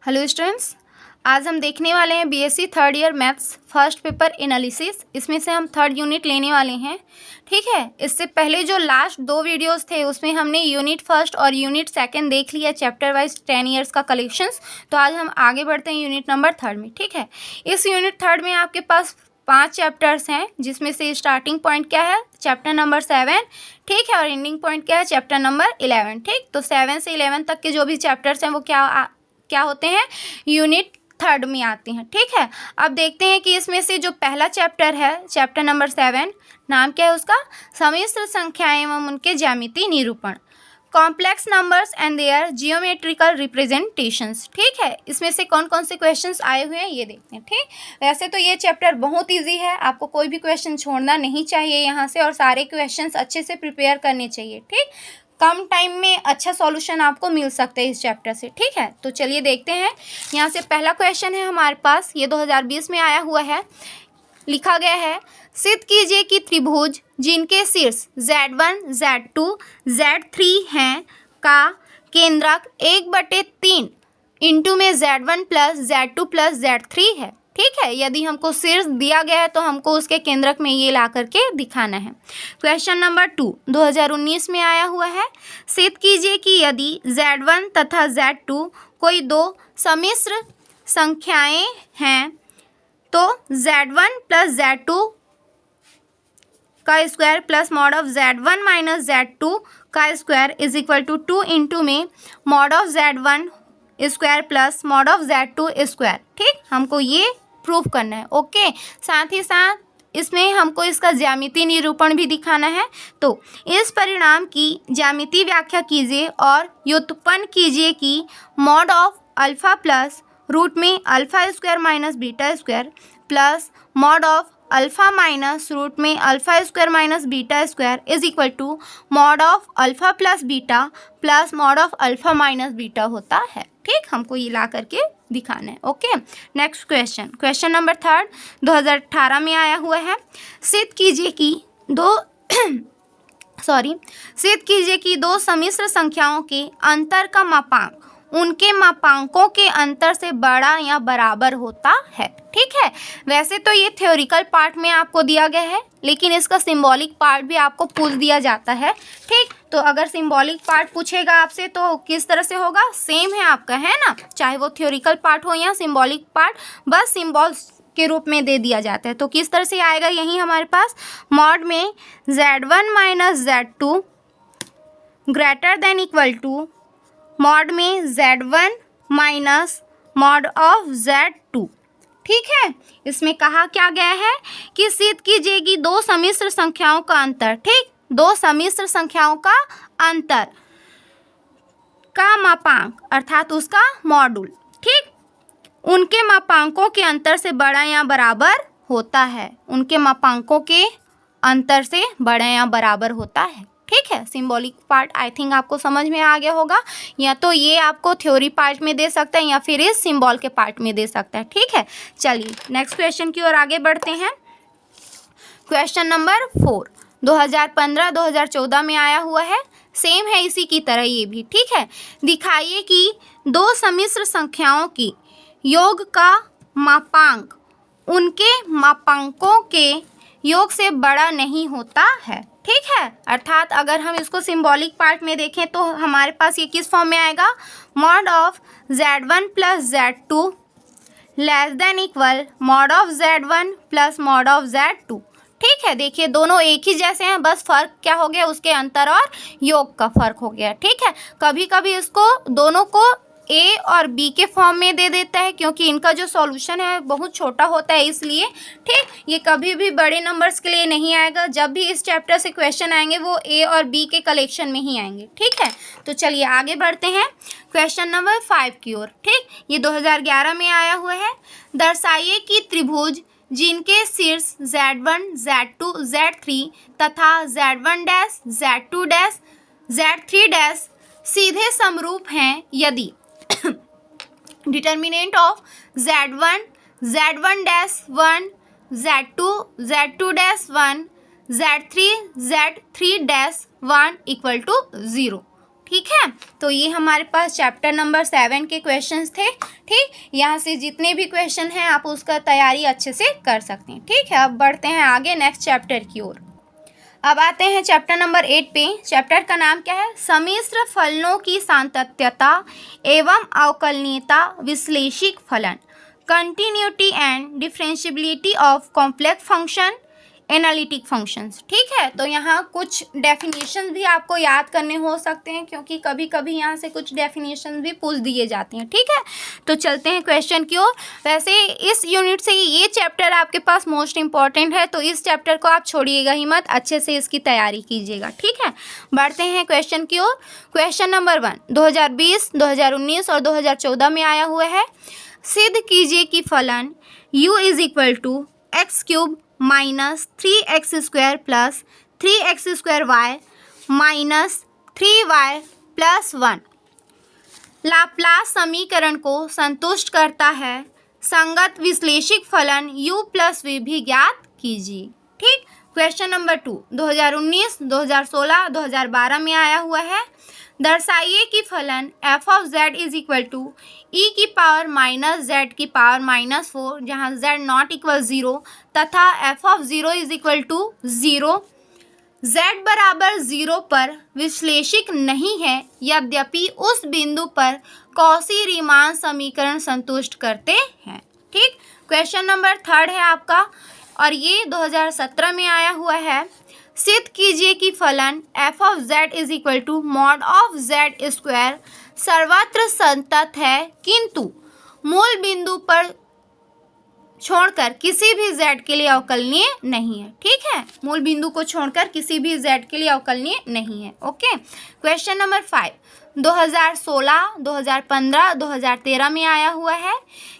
Hello students, आज हम देखने वाले हैं BSc third year maths first paper analysis. इसमें से हम थर्ड यूनिट लेने वाले हैं। ठीक है, इससे पहले जो लास्ट 2 वीडियोस थे उसमें हमने यूनिट फर्स्ट और यूनिट सेकंड देख लिया, चैप्टर वाइज 10 ईयर्स का कलेक्शंस। तो आज हम आगे बढ़ते हैं यूनिट नंबर थर्ड में। ठीक है, इस यूनिट थर्ड में आपके पास 5 चैप्टर्स हैं, जिसमें से स्टार्टिंग पॉइंट क्या है, चैप्टर नंबर 7। ठीक है, और एंडिंग पॉइंट क्या है, चैप्टर नंबर 11। ठीक, तो 7 से 11 तक के जो भी चैप्टर्स हैं वो क्या होते हैं, यूनिट थर्ड में आते हैं। ठीक है, अब देखते हैं कि इसमें से जो पहला चैप्टर है, चैप्टर नंबर 7, नाम क्या है उसका, सम्मिश्र संख्याएं एवं उनके ज्यामितीय निरूपण, complex numbers and their geometrical representations. ठीक है, इसमें से कौन कौन से क्वेश्चंस आए हुए हैं ये देखते हैं। ठीक, वैसे तो ये चैप्टर बहुत इजी है, आपको कोई भी क्वेश्चन छोड़ना नहीं चाहिए यहाँ से, और सारे क्वेश्चंस अच्छे से प्रिपेयर करने चाहिए। ठीक, कम टाइम में अच्छा सॉल्यूशन आपको मिल सकता है इस चैप्टर से। ठीक है, तो चलिए देखते हैं। यहाँ से पहला क्वेश्चन है हमारे पास, ये 2020 में आया हुआ है। लिखा गया है, सिद्ध कीजिए कि त्रिभुज जिनके शीर्ष Z1, Z2, Z3 हैं का केंद्रक 1/3 इंटू में Z1 plus Z2 plus Z3 है। ठीक है, यदि हमको शीर्ष दिया गया है तो हमको उसके केंद्रक में ये ला करके दिखाना है। क्वेश्चन नंबर 2 2019 में आया हुआ है। सिद्ध कीजिए कि यदि Z1 तथा Z2 कोई 2 सम्मिश्र संख्याएं हैं तो Z1 प्लस Z2 का square plus mod of Z1 minus Z2 का square is equal to 2 into में mod of Z1 square plus mod of Z2 square. ठीक, हमको ये प्रूफ करना है। ओके, साथ ही साथ इसमें हमको इसका ज्यामितीय निरूपण भी दिखाना है। तो इस परिणाम की ज्यामितीय व्याख्या कीजिए और व्युत्पन्न कीजिए कि mod of alpha plus root में alpha square minus beta square plus mod of alpha minus root में alpha square minus beta square is equal to mod of alpha plus beta plus mod of alpha minus beta होता है। ठीक, हमको ये ला करके दिखाना है। Okay, next question, question number 3 2018 में आया हुआ है। सिद्ध कीजिए कि दो सम्मिश्र संख्याओं के अंतर का मापांक उनके मापांकों के अंतर से बड़ा या बराबर होता है। ठीक है, वैसे तो ये थ्योरिकल पार्ट में आपको दिया गया है, लेकिन इसका सिंबॉलिक पार्ट भी आपको पूछ दिया जाता है। ठीक, तो अगर सिंबॉलिक पार्ट पूछेगा आपसे तो किस तरह से होगा, सेम है आपका, है ना, चाहे वो थ्योरिकल पार्ट हो या सिंबॉलिक पार्ट, बस सिंबल्स के रूप में दे दिया जाता है। तो किस तरह से आएगा, यही हमारे पास मॉड में Z1 minus Z2 greater than equal to mod में Z1 minus mod of Z2। ठीक है, इसमें कहा क्या गया है कि सिद्ध कीजिएगी 2 सम्मिश्र संख्याओं का अंतर। ठीक, 2 सम्मिश्र संख्याओं का अंतर का मापांक अर्थात उसका मॉडुल, ठीक, उनके मापांकों के अंतर से बड़ा या बराबर होता है। उनके मापांकों के अंतर से बड़ा या बराबर होता है। ठीक है, सिंबॉलिक पार्ट आई थिंक आपको समझ में आ गया होगा, या तो ये आपको थ्योरी पार्ट में दे सकता है या फिर इस सिंबल के पार्ट में दे सकता है। ठीक है, चलिए नेक्स्ट क्वेश्चन की ओर आगे बढ़ते हैं। क्वेश्चन नंबर 4 2015-2014 में आया हुआ है, सेम है इसी की तरह ये भी। ठीक है, दिखाइए कि 2 सम्मिश्र संख्याओं की योग का मापांक उनके मापांकों के योग से बड़ा नहीं होता है। ठीक है, अर्थात अगर हम इसको सिंबॉलिक पार्ट में देखें तो हमारे पास ये किस फॉर्म में आएगा, mod of Z1 plus Z2 less than equal mod of Z1 plus mod of Z2। ठीक है, देखिए दोनों एक ही जैसे हैं, बस फर्क क्या हो गया, उसके अंतर और योग का फर्क हो गया। ठीक है, कभी कभी इसको दोनों को A और B के फॉर्म में दे देता है, क्योंकि इनका जो सॉल्यूशन है बहुत छोटा होता है इसलिए। ठीक, ये कभी भी बड़े नंबर्स के लिए नहीं आएगा, जब भी इस चैप्टर से क्वेश्चन आएंगे वो A और B के कलेक्शन में ही आएंगे। ठीक है, तो चलिए आगे बढ़ते हैं क्वेश्चन नंबर 5 की ओर। ठीक, ये 2011 में आया हुआ है। दर्शाइए कि त्रिभुज जिनके शीर्ष Z1, Z2, Z3 तथा Z1 dash, Z2 dash, Z3 dash सीधे समरूप हैं यदि determinant of Z1, Z1 dash 1, Z2, Z2 dash 1, Z3, Z3 dash 1 equal to 0। ठीक है, तो ये हमारे पास चैप्टर नंबर 7 के क्वेश्चंस थे। ठीक, यहाँ से जितने भी क्वेश्चन हैं आप उसका तैयारी अच्छे से कर सकते हैं। ठीक है, अब बढ़ते हैं आगे नेक्स्ट चैप्टर की ओर। अब आते हैं चैप्टर नंबर 8 पे। चैप्टर का नाम क्या है? सम्मिश्र फलनों की सातत्यता एवं अवकलनीयता, विश्लेषिक फलन, continuity and differentiability of complex function, analytic functions. ठीक है, तो यहाँ कुछ डेफिनेशन भी आपको याद करने हो सकते हैं, क्योंकि कभी कभी यहाँ से कुछ डेफिनेशन भी पूछ दिए जाते हैं। ठीक है, तो चलते हैं क्वेश्चन की ओर। वैसे इस यूनिट से ये चैप्टर आपके पास मोस्ट इंपॉर्टेंट है, तो इस चैप्टर को आप छोड़िएगा ही मत, अच्छे से इसकी तैयारी कीजिएगा। ठीक है, बढ़ते हैं क्वेश्चन की ओर। क्वेश्चन नंबर 1 2020, 2019 और 2014 में आया हुआ है। सिद्ध कीजिए कि फलन u is equal to x cube minus 3x² plus 3x² minus 3y plus 1 Laplace समीकरण को संतुष्ट करता है। संगत विश्लेषिक फलन u प्लस v भी ज्ञात कीजिए। ठीक, क्वेश्चन नंबर 2 2019, 2016, 2012 में आया हुआ है। दर्शाइए कि फलन f of z is equal to e की पावर माइनस z की पावर माइनस 4, जहाँ z नॉट इक्वल 0 तथा f of 0 is equal to 0 z बराबर 0 पर विश्लेषिक नहीं है, यद्यपि उस बिंदु पर कॉची रीमान समीकरण संतुष्ट करते हैं। ठीक, क्वेश्चन नंबर 3 है आपका, और ये 2017 में आया हुआ है। सिद्ध कीजिए कि फलन f of z is equal to mod of z square सर्वत्र संतत है, किंतु मूल बिंदु पर छोड़कर किसी भी z के लिए अवकलनीय नहीं है। ठीक है, मूल बिंदु को छोड़कर किसी भी z के लिए अवकलनीय नहीं है। ओके, क्वेश्चन नंबर 5 2016, 2015, 2013 में आया हुआ है।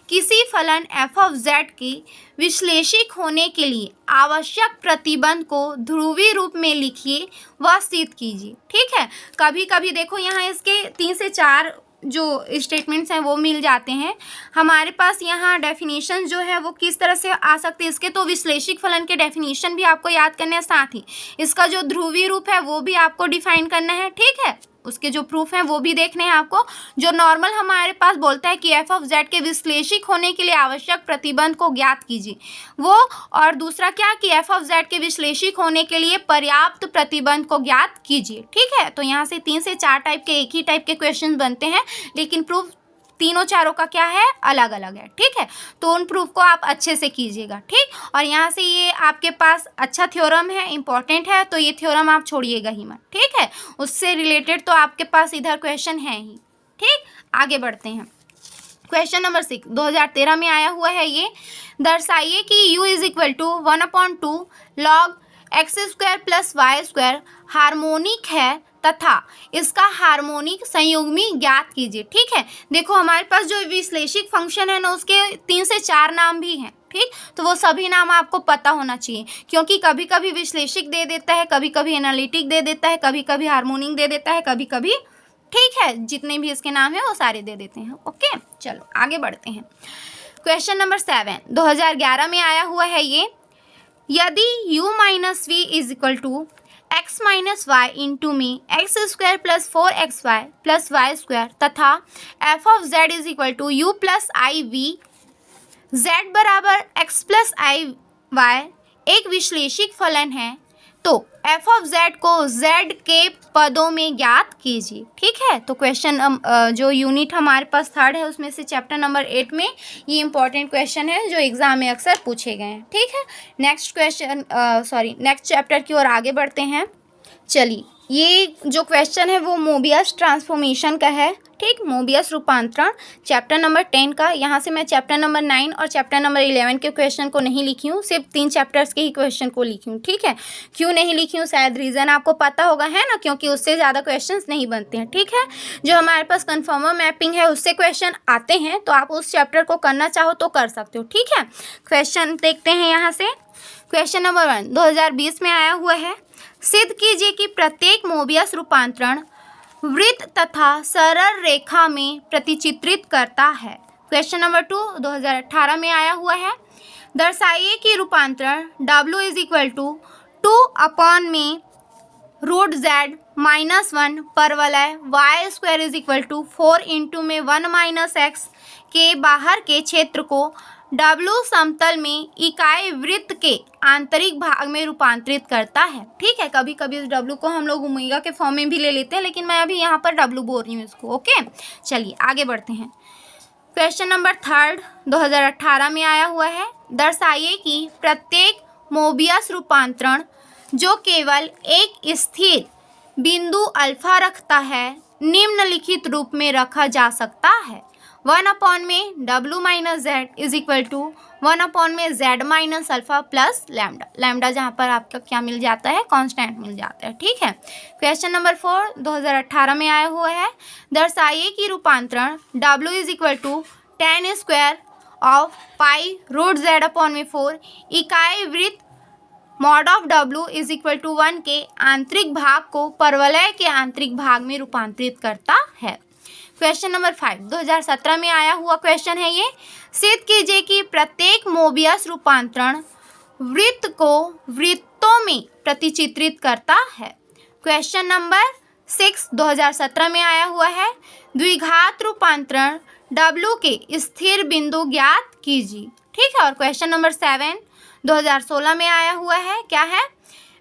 किसी फलन f ऑफ z की विश्लेषिक होने के लिए आवश्यक प्रतिबंध को ध्रुवीय रूप में लिखिए व सिद्ध कीजिए। ठीक है, कभी कभी देखो यहाँ इसके 3 से 4 जो स्टेटमेंट्स हैं वो मिल जाते हैं हमारे पास। यहाँ डेफिनेशन जो है वो किस तरह से आ सकते हैं इसके, तो विश्लेषिक फलन के डेफिनेशन भी आपको याद करने हैं, साथ ही इसका जो ध्रुवीय रूप है वो भी आपको डिफाइन करना है। ठीक है, उसके जो प्रूफ हैं वो भी देखने हैं आपको। जो नॉर्मल हमारे पास बोलता है कि f ऑफ z के विश्लेषिक होने के लिए आवश्यक प्रतिबंध को ज्ञात कीजिए वो, और दूसरा क्या कि f ऑफ z के विश्लेषिक होने के लिए पर्याप्त प्रतिबंध को ज्ञात कीजिए। ठीक है, तो यहाँ से 3 से 4 टाइप के एक ही टाइप के क्वेश्चन बनते हैं, लेकिन प्रूफ तीनों चारों का क्या है, अलग अलग है। ठीक है, तो उन प्रूफ को आप अच्छे से कीजिएगा। ठीक, और यहाँ से ये आपके पास अच्छा थ्योरम है, इंपॉर्टेंट है, तो ये थ्योरम आप छोड़िएगा ही मत। ठीक है, उससे रिलेटेड तो आपके पास इधर क्वेश्चन है ही। ठीक, आगे बढ़ते हैं। क्वेश्चन नंबर 6 2013 में आया हुआ है ये। दर्शाइए कि u is equal to 1/2 log x² plus y² harmonic है तथा इसका हार्मोनिक संयुग्मी ज्ञात कीजिए। ठीक है, देखो हमारे पास जो विश्लेषिक फंक्शन है ना उसके 3 से 4 नाम भी हैं। ठीक, तो वो सभी नाम आपको पता होना चाहिए, क्योंकि कभी कभी विश्लेषिक दे देता है, कभी कभी एनालिटिक दे देता है, कभी कभी हार्मोनिक दे देता है, कभी कभी, ठीक है, जितने भी इसके नाम है वो सारे दे देते हैं। ओके, चलो आगे बढ़ते हैं। क्वेश्चन नंबर 7 2011 में आया हुआ है ये। यदि u minus V is equal to x minus Y into में x² plus 4xy plus y² तथा f of z is equal to u plus I V, z बराबर x प्लस आई वाई एक विश्लेषिक फलन है, तो f ऑफ z को z के पदों में ज्ञात कीजिए। ठीक है, तो क्वेश्चन जो यूनिट हमारे पास 3rd है उसमें से चैप्टर नंबर 8 में ये इंपॉर्टेंट क्वेश्चन है जो एग्जाम में अक्सर पूछे गए हैं। ठीक है, नेक्स्ट चैप्टर की ओर आगे बढ़ते हैं। चलिए, ये जो क्वेश्चन है वो मोबियस ट्रांसफॉर्मेशन का है। ठीक, मोबियस रूपांतरण चैप्टर नंबर 10 का। यहाँ से मैं चैप्टर नंबर 9 और चैप्टर नंबर 11 के क्वेश्चन को नहीं लिखी हूँ, सिर्फ 3 चैप्टर्स के ही क्वेश्चन को लिखी हूँ। ठीक है, क्यों नहीं लिखी हूँ शायद रीज़न आपको पता होगा, है ना, क्योंकि उससे ज़्यादा क्वेश्चंस नहीं बनते हैं। ठीक है, जो हमारे पास कन्फर्मर मैपिंग है उससे क्वेश्चन आते हैं, तो आप उस चैप्टर को करना चाहो तो कर सकते हो। ठीक है, क्वेश्चन देखते हैं यहाँ से। क्वेश्चन नंबर 1 2020 में आया हुआ है। सिद्ध कीजिए कि प्रत्येक मोबियस रूपांतरण वृत्त तथा सरल रेखा में प्रतिचित्रित करता है। क्वेश्चन नंबर 2 2018 में आया हुआ है। दर्शाइए कि रूपांतरण w is equal to 2 upon में रूट z -1 परवलय y square is equal to 4 into में 1 माइनस x के बाहर के क्षेत्र को W समतल में इकाई वृत्त के आंतरिक भाग में रूपांतरित करता है। ठीक है, कभी कभी इस W को हम लोग ओमेगा के फॉर्म में भी ले लेते हैं, लेकिन मैं अभी यहाँ पर W बोल रही हूँ इसको। ओके, चलिए आगे बढ़ते हैं। क्वेश्चन नंबर 3 2018 में आया हुआ है। दर्शाइए कि प्रत्येक मोबियस रूपांतरण जो केवल एक स्थिर बिंदु अल्फा रखता है निम्नलिखित रूप में रखा जा सकता है। 1 में W minus Z is equal to 1 में Z minus alpha plus lambda. Lambda जहाँ पर आपका क्या मिल जाता है, कांस्टेंट मिल जाता है। ठीक है, क्वेश्चन नंबर 4 2018 में आया हुआ है। दर्शाइए कि रूपांतरण W is equal to tan square of pi root Z upon में 4 इकाई वृत्त mod of W is equal to 1 के आंतरिक भाग को परवलय के आंतरिक भाग में रूपांतरित करता है। क्वेश्चन नंबर 5 2017 में आया हुआ क्वेश्चन है ये। सिद्ध कीजिए कि प्रत्येक मोबियस रूपांतरण वृत्त को वृत्तों में प्रतिचित्रित करता है। क्वेश्चन नंबर 6 2017 में आया हुआ है। द्विघात रूपांतरण W के स्थिर बिंदु ज्ञात कीजिए। ठीक है, और क्वेश्चन नंबर 7 2016 में आया हुआ है। क्या है,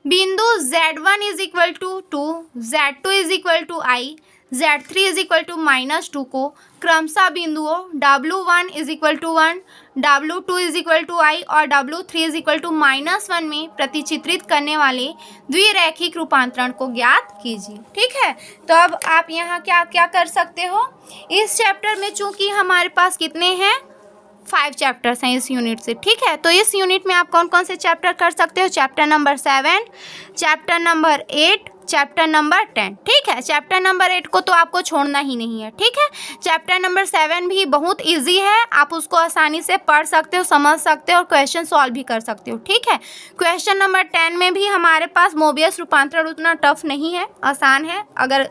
बिंदु Z1 is equal to 2, Z2 is equal to I, Z3 is equal to -2 को क्रमशः बिंदुओं W1 is equal to 1, W2 is equal to I और W3 इज इक्वल टू -1 में प्रतिचित्रित करने वाले द्विरैखिक रूपांतरण को ज्ञात कीजिए। ठीक है, तो अब आप यहाँ क्या क्या कर सकते हो, इस चैप्टर में चूंकि हमारे पास कितने हैं 5 चैप्टर्स हैं इस यूनिट से। ठीक है, तो इस यूनिट में आप कौन कौन से चैप्टर कर सकते हो, chapter number 7, chapter number 8, chapter number 10। ठीक है, चैप्टर नंबर 8 को तो आपको छोड़ना ही नहीं है। ठीक है, चैप्टर नंबर 7 भी बहुत इजी है, आप उसको आसानी से पढ़ सकते हो, समझ सकते हो और क्वेश्चन सॉल्व भी कर सकते हो। ठीक है, क्वेश्चन नंबर 10 में भी हमारे पास मोबियस रूपांतरण उतना टफ नहीं है, आसान है। अगर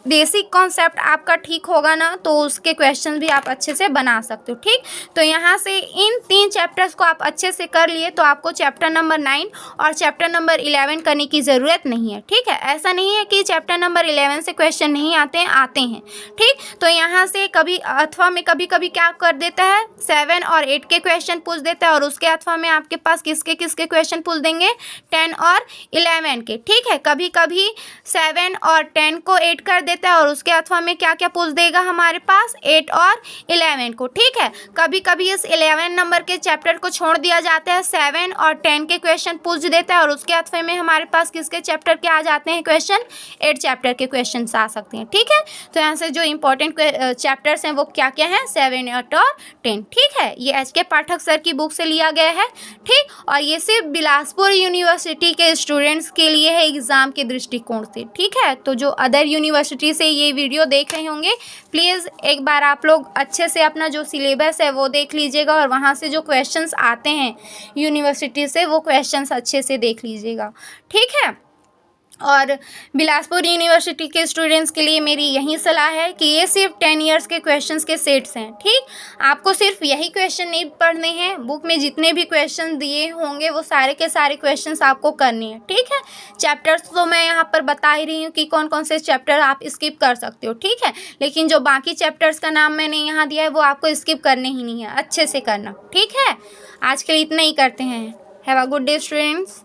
बेसिक कॉन्सेप्ट आपका ठीक होगा ना तो उसके क्वेश्चन भी आप अच्छे से बना सकते हो। ठीक, तो यहाँ से इन 3 चैप्टर्स को आप अच्छे से कर लिए तो आपको चैप्टर नंबर 9 और चैप्टर नंबर 11 करने की ज़रूरत नहीं है। ठीक है, ऐसा नहीं है कि चैप्टर नंबर 11 से क्वेश्चन नहीं आते हैं, आते हैं। ठीक, तो यहाँ से कभी अथवा में कभी कभी क्या कर देता है 7 और 8 के क्वेश्चन पूछ देता है और उसके अथवा में आपके पास किसके किसके क्वेश्चन पूछ देंगे 10 और 11 के। ठीक है, कभी कभी 7 और 10 को 8 कर देता है और उसके अथवा में क्या क्या पूछ देगा हमारे पास 8 और 11 को। ठीक है, कभी कभी इस 11 नंबर के चैप्टर को छोड़ दिया जाता है, 7 और 10 के क्वेश्चन पूछ देता है और उसके अथवा में हमारे पास किसके चैप्टर के आ जाते हैं क्वेश्चन 8 चैप्टर के क्वेश्चन आ सकते हैं। ठीक है, तो यहाँ से जो इंपॉर्टेंट चैप्टर्स हैं वो क्या क्या हैं 7, 8 और 10। ठीक है, ये HK पाठक सर की बुक से लिया गया है। ठीक, और ये सिर्फ बिलासपुर यूनिवर्सिटी के स्टूडेंट्स के लिए है एग्जाम के दृष्टिकोण से। ठीक है, तो जो अदर यूनिवर्सिटी से ये वीडियो देख रहे होंगे प्लीज़ एक बार आप लोग अच्छे से अपना जो सिलेबस है वो देख लीजिएगा और वहाँ से जो क्वेश्चंस आते हैं यूनिवर्सिटी से वो क्वेश्चंस अच्छे से देख लीजिएगा। ठीक है, और बिलासपुर यूनिवर्सिटी के स्टूडेंट्स के लिए मेरी यही सलाह है कि ये सिर्फ 10 इयर्स के क्वेश्चंस के सेट्स हैं। ठीक, आपको सिर्फ यही क्वेश्चन नहीं पढ़ने हैं, बुक में जितने भी क्वेश्चन दिए होंगे वो सारे के सारे क्वेश्चंस आपको करने हैं। ठीक है, चैप्टर्स तो मैं यहाँ पर बता ही रही हूँ कि कौन कौन से चैप्टर आप स्किप कर सकते हो। ठीक है, लेकिन जो बाकी चैप्टर्स का नाम मैंने यहाँ दिया है वो आपको स्किप करने ही नहीं है, अच्छे से करना। ठीक है, आज के लिए इतना ही करते हैं। Have a good day students.